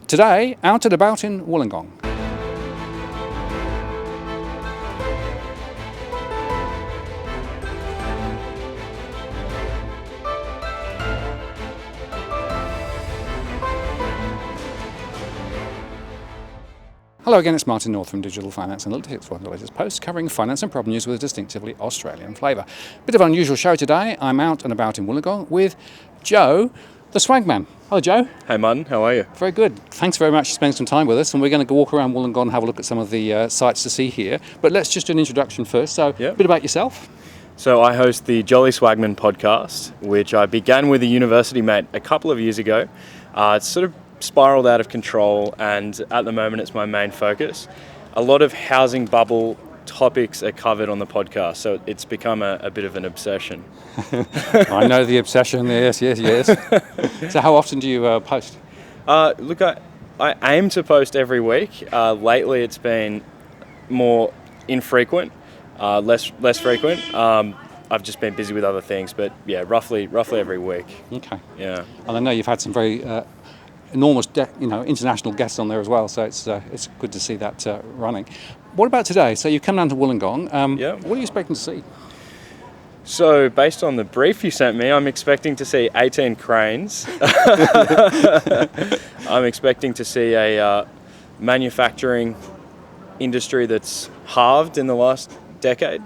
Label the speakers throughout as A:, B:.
A: Today, out and about in Wollongong. Hello again, it's Martin North from Digital Finance Analytics, one of the latest posts covering finance and problem news with a distinctively Australian flavour. Bit of an unusual show today. I'm out and about in Wollongong with Joe, the swagman. Hello, Joe.
B: Hey, Martin. How are you?
A: Very good. Thanks very much for spending some time with us, and we're going to go walk around Wollongong and have a look at some of the sights to see here. But let's just do an introduction first. So, a bit about yourself.
B: So I host the Jolly Swagman podcast, which I began with a university mate a couple of years ago. It's sort of spiraled out of control, and at the moment it's my main focus. A lot of housing bubble topics are covered on the podcast, so it's become a bit of an obsession.
A: I know the obsession, yes. So how often do you post?
B: Look, I aim to post every week. Lately it's been more infrequent, less frequent. I've just been busy with other things, but yeah, roughly every week.
A: Okay.
B: Yeah.
A: And I know you've had some very enormous, international guests on there as well. So it's good to see that running. What about today? So you've come down to Wollongong. What are you expecting to see?
B: So based on the brief you sent me, I'm expecting to see 18 cranes. I'm expecting to see a manufacturing industry that's halved in the last decade.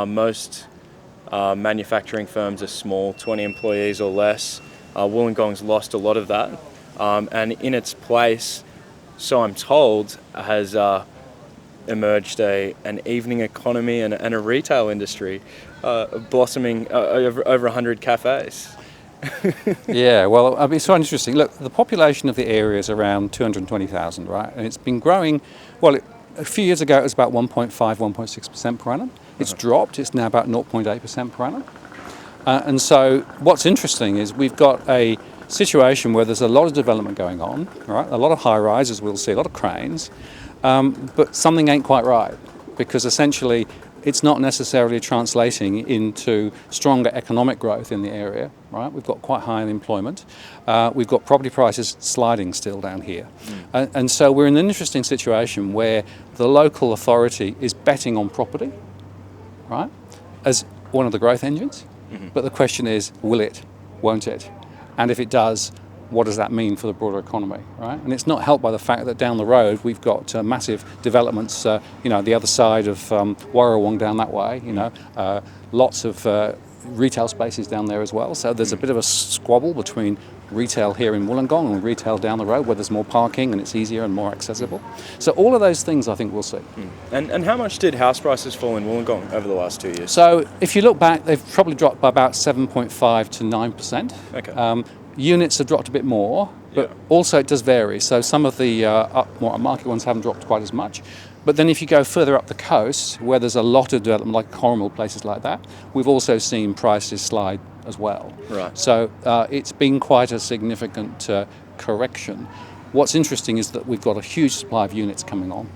B: Most manufacturing firms are small, 20 employees or less. Wollongong's lost a lot of that. And in its place, so I'm told, has emerged an evening economy and a retail industry blossoming over 100 cafes.
A: Yeah, well, it's so interesting. Look, the population of the area is around 220,000, right? And it's been growing, a few years ago it was about 1.5, 1.6% per annum. It's dropped, it's now about 0.8% per annum. And so what's interesting is we've got a situation where there's a lot of development going on, right? A lot of high rises, we'll see, a lot of cranes, but something ain't quite right, because essentially it's not necessarily translating into stronger economic growth in the area, right? We've got quite high unemployment. We've got property prices sliding still down here. And so we're in an interesting situation where the local authority is betting on property, right, as one of the growth engines. But the question is, will it, won't it? And if it does, what does that mean for the broader economy, right? And it's not helped by the fact that down the road we've got massive developments, the other side of Warrawong down that way, lots of retail spaces down there as well. So there's a bit of a squabble between retail here in Wollongong and retail down the road, where there's more parking and it's easier and more accessible. So all of those things I think we'll see.
B: And how much did house prices fall in Wollongong over the last 2 years?
A: So if you look back, they've probably dropped by about 7.5 to 9%.
B: Okay.
A: Units have dropped a bit more, but also it does vary. So some of the more market ones haven't dropped quite as much. But then if you go further up the coast, where there's a lot of development, like Cornwall, places like that, we've also seen prices slide as well.
B: Right.
A: So it's been quite a significant correction. What's interesting is that we've got a huge supply of units coming on,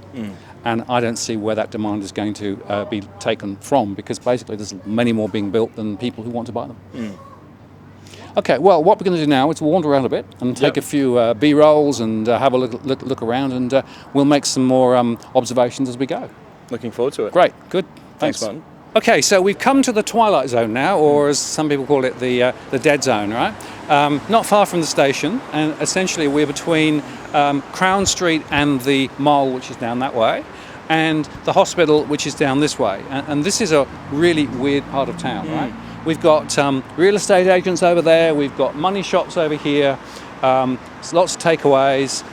A: and I don't see where that demand is going to be taken from, because basically there's many more being built than people who want to buy them. Okay, well, what we're going to do now is wander around a bit and take a few B-rolls and have a look around, and we'll make some more observations as we go.
B: Looking forward to it.
A: Great, good.
B: Thanks, Martin.
A: Okay, so we've come to the twilight zone now, or as some people call it, the dead zone, right? Not far from the station, and essentially we're between Crown Street and the mall, which is down that way, and the hospital, which is down this way. And this is a really weird part of town, right? We've got real estate agents over there, we've got money shops over here, there's lots of takeaways.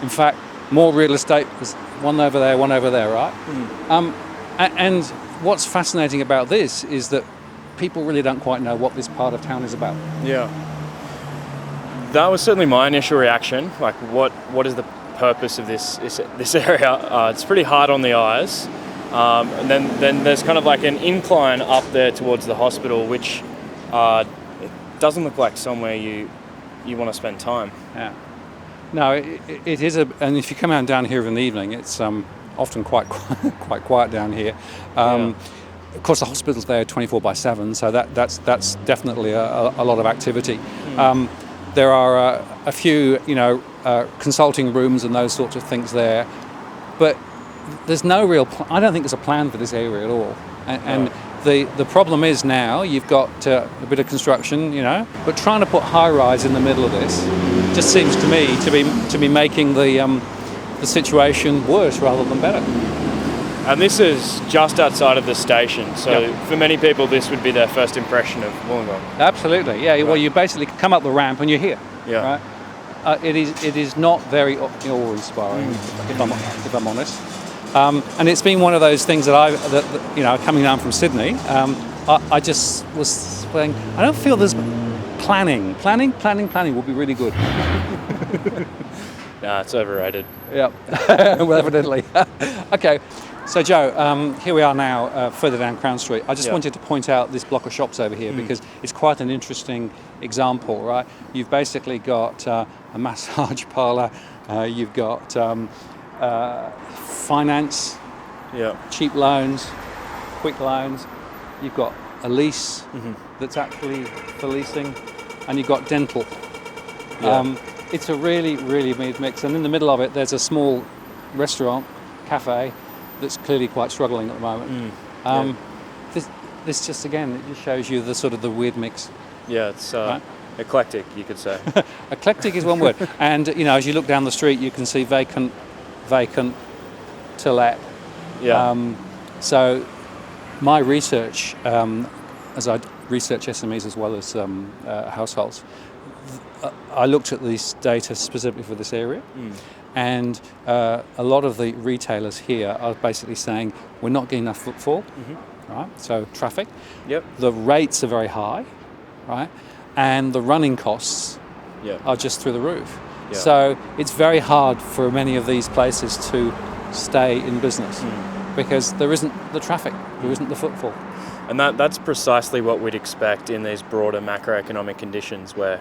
A: In fact, more real estate, there's one over there, right? And what's fascinating about this is that people really don't quite know what this part of town is about. Yeah.
B: That was certainly my initial reaction. Like, what is the purpose of this area? It's pretty hard on the eyes. And then there's kind of like an incline up there towards the hospital, which it doesn't look like somewhere you want to spend time.
A: Yeah. No, it is and if you come out down here in the evening, it's often quite quiet down here. Of course, the hospital's there 24/7, so that's definitely a lot of activity. There are a few, consulting rooms and those sorts of things there, but there's no real. I don't think there's a plan for this area at all. And the problem is now you've got a bit of construction, but trying to put high rise in the middle of this just seems to me to be making the situation worse rather than better.
B: And this is just outside of the station, so for many people this would be their first impression of Wollongong.
A: Absolutely, yeah. Right. Well, you basically come up the ramp and you're here.
B: Yeah.
A: Right? It is not very awe-inspiring, if I'm honest. And it's been one of those things that coming down from Sydney, I just was saying, I don't feel there's planning. Planning will be really good.
B: Nah, it's overrated.
A: Yeah, well, evidently. Okay. So Joe, here we are now further down Crown Street. I just wanted to point out this block of shops over here because it's quite an interesting example, right? You've basically got a massage parlour, you've got finance, cheap loans, quick loans, you've got a lease that's actually for leasing, and you've got dental. It's a really, really weird mix, and in the middle of it there's a small restaurant, cafe, that's clearly quite struggling at the moment. This just, again, it just shows you the sort of the weird mix.
B: Yeah, it's eclectic, you could say.
A: Eclectic is one word. And, as you look down the street, you can see vacant, to let.
B: Yeah.
A: So my research, as I research SMEs as well as households, I looked at this data specifically for this area. And a lot of the retailers here are basically saying we're not getting enough footfall, right? So traffic.
B: Yep.
A: The rates are very high, right? And the running costs are just through the roof. Yeah. So it's very hard for many of these places to stay in business because there isn't the traffic, there isn't the footfall.
B: And that's precisely what we'd expect in these broader macroeconomic conditions where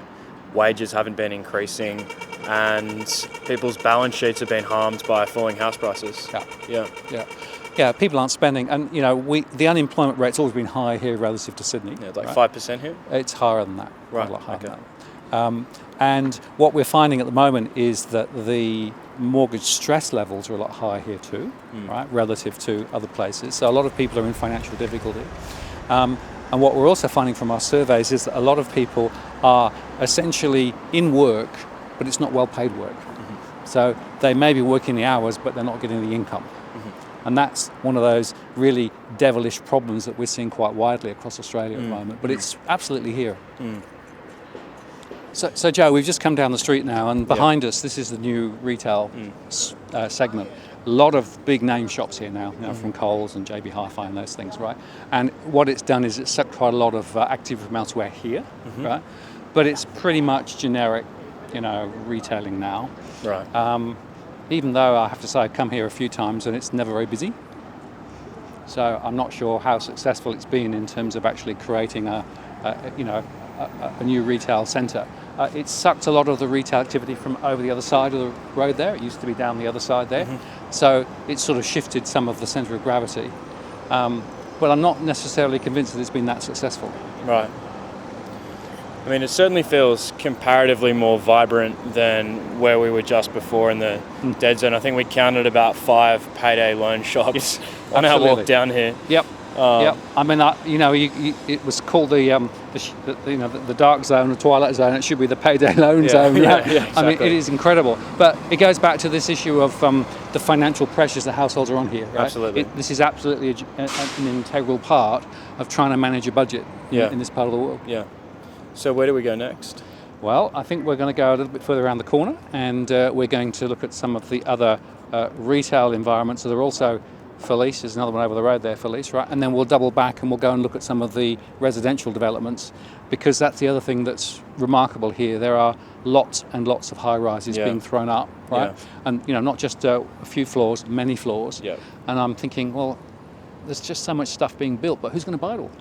B: wages haven't been increasing and people's balance sheets have been harmed by falling house prices.
A: Yeah, people aren't spending, and the unemployment rate's always been high here relative to Sydney.
B: Yeah, like 5% here?
A: It's higher than that.
B: Right,
A: a lot higher
B: okay.
A: than that. And what we're finding at the moment is that the mortgage stress levels are a lot higher here too, right, relative to other places. So a lot of people are in financial difficulty. And what we're also finding from our surveys is that a lot of people are essentially in work, but it's not well-paid work. So they may be working the hours, but they're not getting the income. And that's one of those really devilish problems that we're seeing quite widely across Australia at the moment. But it's absolutely here. So Joe, we've just come down the street now, and behind us, this is the new retail segment. A lot of big name shops here now, from Coles and JB Hi-Fi and those things, right? And what it's done is it's sucked quite a lot of activity from elsewhere here, right? But it's pretty much generic, retailing now.
B: Right.
A: Even though I have to say I've come here a few times and it's never very busy. So I'm not sure how successful it's been in terms of actually creating a new retail centre. It's sucked a lot of the retail activity from over the other side of the road there. It used to be down the other side there. So it's sort of shifted some of the centre of gravity. But I'm not necessarily convinced that it's been that successful.
B: Right. I mean, it certainly feels comparatively more vibrant than where we were just before in the dead zone. I think we counted about 5 payday loan shops on our walk down here.
A: Yep. I mean, it was called the dark zone, the twilight zone. It should be the payday loan zone.
B: Exactly.
A: I mean, it is incredible. But it goes back to this issue of the financial pressures that households are on here. Right?
B: Absolutely.
A: This is absolutely an integral part of trying to manage a budget in this part of the world.
B: Yeah. So where do we go next?
A: Well, I think we're going to go a little bit further around the corner, and we're going to look at some of the other retail environments that are also for lease. There's another one over the road there for lease, right? And then we'll double back and we'll go and look at some of the residential developments, because that's the other thing that's remarkable here. There are lots and lots of high rises being thrown up, right? And not just a few floors, many floors. And I'm thinking, well, there's just so much stuff being built, but who's going to buy it all?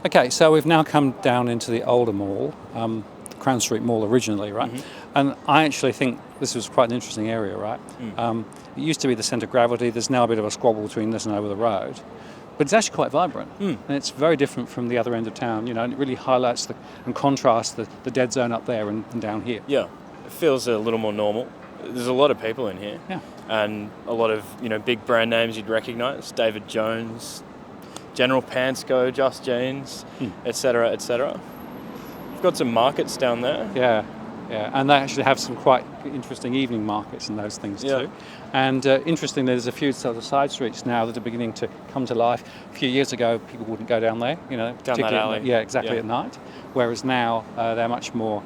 A: Okay, so we've now come down into the older mall, the Crown Street Mall originally, right? And I actually think this was quite an interesting area, right? It used to be the centre of gravity. There's now a bit of a squabble between this and over the road. but it's actually quite vibrant, and it's very different from the other end of town. And it really highlights and contrasts the dead zone up there and down here.
B: Yeah, it feels a little more normal. There's a lot of people in here, and a lot of big brand names you'd recognise: David Jones, General Pansco, Just Jeans, etc., etc. We've got some markets down there.
A: Yeah, and they actually have some quite interesting evening markets and those things too. And interestingly, there's a few sort of side streets now that are beginning to come to life. A few years ago, people wouldn't go down there,
B: down that alley.
A: At night. Whereas now they're much more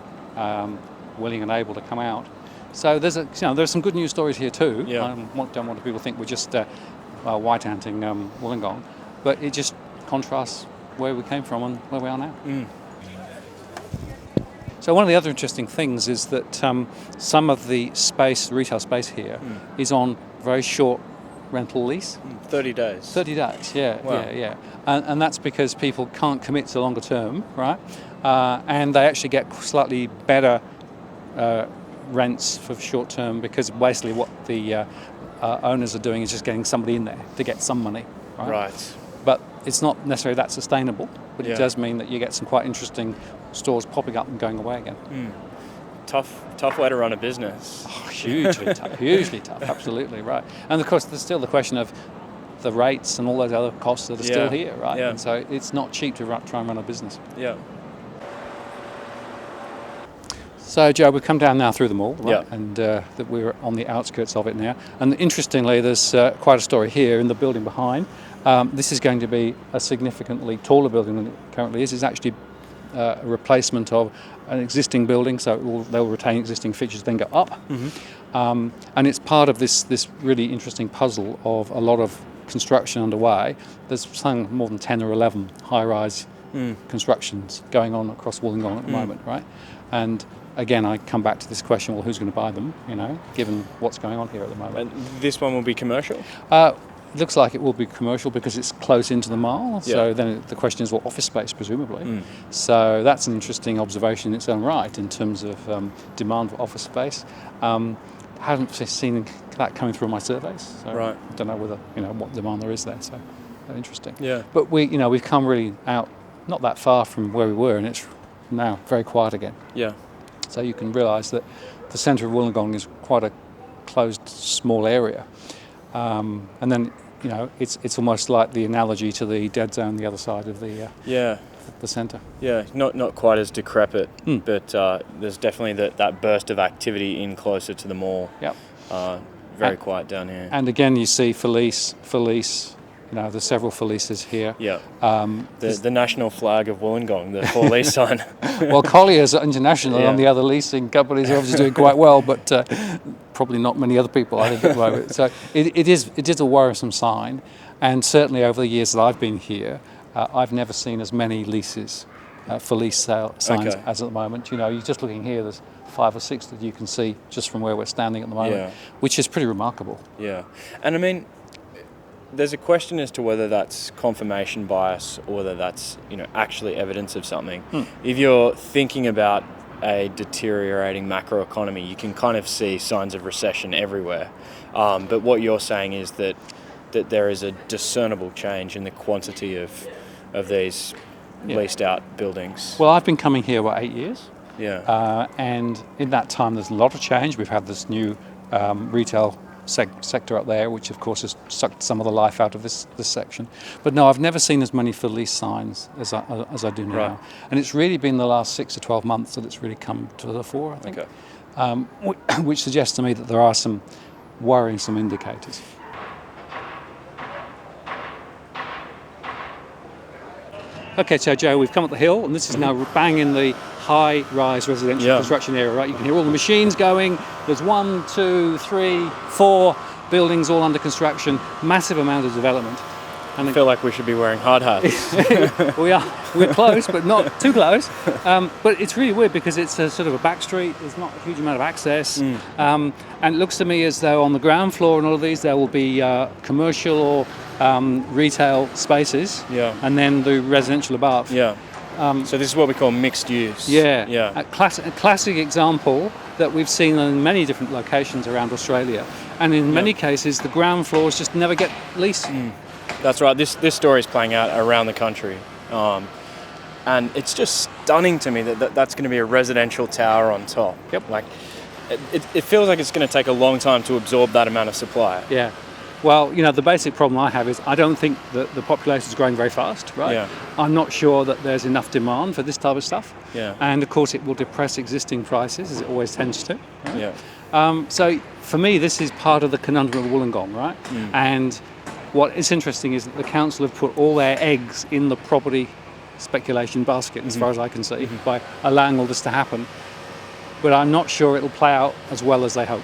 A: willing and able to come out. So there's some good news stories here too.
B: Yeah.
A: I don't want people to think we're just white anting Wollongong, but it just contrasts where we came from and where we are now. So one of the other interesting things is that some of the retail space here is on very short rental lease.
B: 30 days.
A: 30 days, yeah,
B: Wow.
A: yeah. And that's because people can't commit to longer term, right? And they actually get slightly better rents for short term because basically what the owners are doing is just getting somebody in there to get some money, right?
B: Right.
A: But it's not necessarily that sustainable, but
B: Yeah.
A: it does mean that you get some quite interesting stores popping up and going away again.
B: Tough way to run a business.
A: Hugely tough, absolutely, right. And of course, there's still the question of the rates and all those other costs that are still here, right?
B: Yeah.
A: And so it's not cheap to try and run a business.
B: Yeah.
A: So, Joe, we've come down now through the mall, right?
B: Yeah.
A: And that we're on the outskirts of it now. And interestingly, there's quite a story here in the building behind. This is going to be a significantly taller building than it currently is. It's actually a replacement of an existing building, so they'll retain existing features, then go up. And it's part of this really interesting puzzle of a lot of construction underway. There's more than 10 or 11 high-rise constructions going on across Wollongong at the moment, right? And again, I come back to this question: well, who's going to buy them? Given what's going on here at the moment.
B: And this one will be commercial?
A: It looks like it will be commercial because it's close into the mall. So then the question is, well, office space, presumably. So that's an interesting observation in its own right in terms of demand for office space. I haven't seen that coming through my surveys. So
B: Right.
A: I don't know whether what demand there is there. So interesting.
B: Yeah.
A: But we've come really out not that far from where we were, and it's now very quiet again.
B: Yeah.
A: So you can realise that the centre of Wollongong is quite a closed, small area. And then, it's almost like the analogy to the dead zone the other side of the centre.
B: Yeah, not quite as decrepit, but there's definitely that burst of activity in closer to the mall.
A: Yep.
B: Very quiet down here.
A: And again, you see Felice. There's several Felices here.
B: Yeah. The national flag of Wollongong, the for lease sign.
A: Well, Collier's international, and the other leasing companies are obviously doing quite well, but probably not many other people, I think, at the moment. So it is a worrisome sign, and certainly over the years that I've been here, I've never seen as many leases for lease signs as at the moment. You're just looking here, there's 5 or 6 that you can see just from where we're standing at the moment, which is pretty remarkable.
B: Yeah, and I mean, there's a question as to whether that's confirmation bias or whether that's actually evidence of something. If you're thinking about a deteriorating macroeconomy, you can kind of see signs of recession everywhere. But what you're saying is that there is a discernible change in the quantity of these leased out buildings.
A: Well, I've been coming here 8 years.
B: Yeah.
A: And in that time, there's a lot of change. We've had this new retail sector up there, which of course has sucked some of the life out of this section. But no, I've never seen as many for lease signs as I do now.
B: Right.
A: And it's really been the last 6 to 12 months that it's really come to the fore, I think.
B: Okay.
A: Which suggests to me that there are some worrisome indicators. Okay, so Joe, we've come up the hill, and this is now bang in the high-rise residential construction area, right? You can hear all the machines going. There's 1, 2, 3, 4 buildings all under construction. Massive amount of development.
B: And I feel like we should be wearing hard hats.
A: We're close, but not too close. But it's really weird because it's a sort of a back street. There's not a huge amount of access. And it looks to me as though on the ground floor in all of these there will be commercial or retail spaces.
B: Yeah.
A: And then the residential above.
B: Yeah. So this is what we call mixed use.
A: Yeah.
B: Yeah.
A: A classic example that we've seen in many different locations around Australia. And in many cases, the ground floors just never get leased.
B: That's right. This story is playing out around the country, and it's just stunning to me that that's going to be a residential tower on top.
A: Yep.
B: Like, it feels like it's going to take a long time to absorb that amount of supply.
A: Yeah. Well, the basic problem I have is I don't think that the population is growing very fast, right?
B: Yeah.
A: I'm not sure that there's enough demand for this type of stuff.
B: Yeah.
A: And of course it will depress existing prices, as it always tends to. Right?
B: Yeah.
A: So for me, this is part of the conundrum of Wollongong, right? And what is interesting is that the council have put all their eggs in the property speculation basket, as far as I can see, by allowing all this to happen. But I'm not sure it'll play out as well as they hope.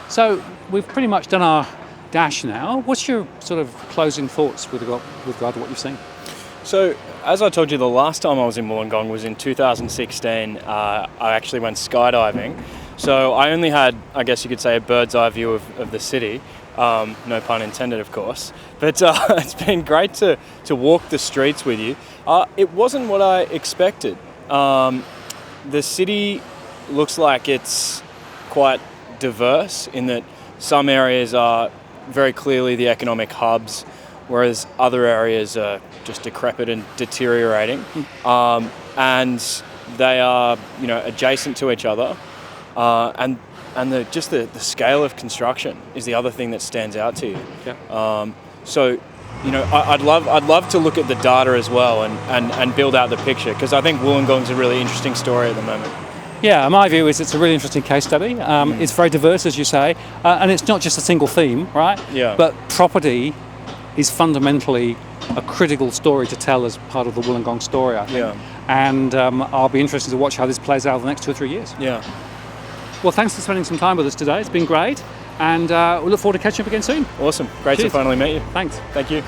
A: So we've pretty much done our dash now. What's your sort of closing thoughts with regard to what you've seen?
B: So, as I told you, the last time I was in Wollongong was in 2016. I actually went skydiving. So I only had, I guess you could say, a bird's eye view of the city. No pun intended, of course. But it's been great to walk the streets with you. It wasn't what I expected. The city looks like it's quite diverse in that some areas are very clearly the economic hubs, whereas other areas are just decrepit and deteriorating. And they are, adjacent to each other. And the scale of construction is the other thing that stands out to you.
A: Yeah.
B: So, I'd love to look at the data as well and build out the picture, because I think Wollongong's a really interesting story at the moment.
A: Yeah, my view is it's a really interesting case study. It's very diverse, as you say, and it's not just a single theme, right?
B: Yeah.
A: But property is fundamentally a critical story to tell as part of the Wollongong story, I think.
B: Yeah.
A: And I'll be interested to watch how this plays out over the next 2 or 3 years.
B: Yeah.
A: Well, thanks for spending some time with us today. It's been great, and we look forward to catching up again soon.
B: Awesome. Great
A: Cheers.
B: to finally meet you.
A: Thanks.
B: Thank you.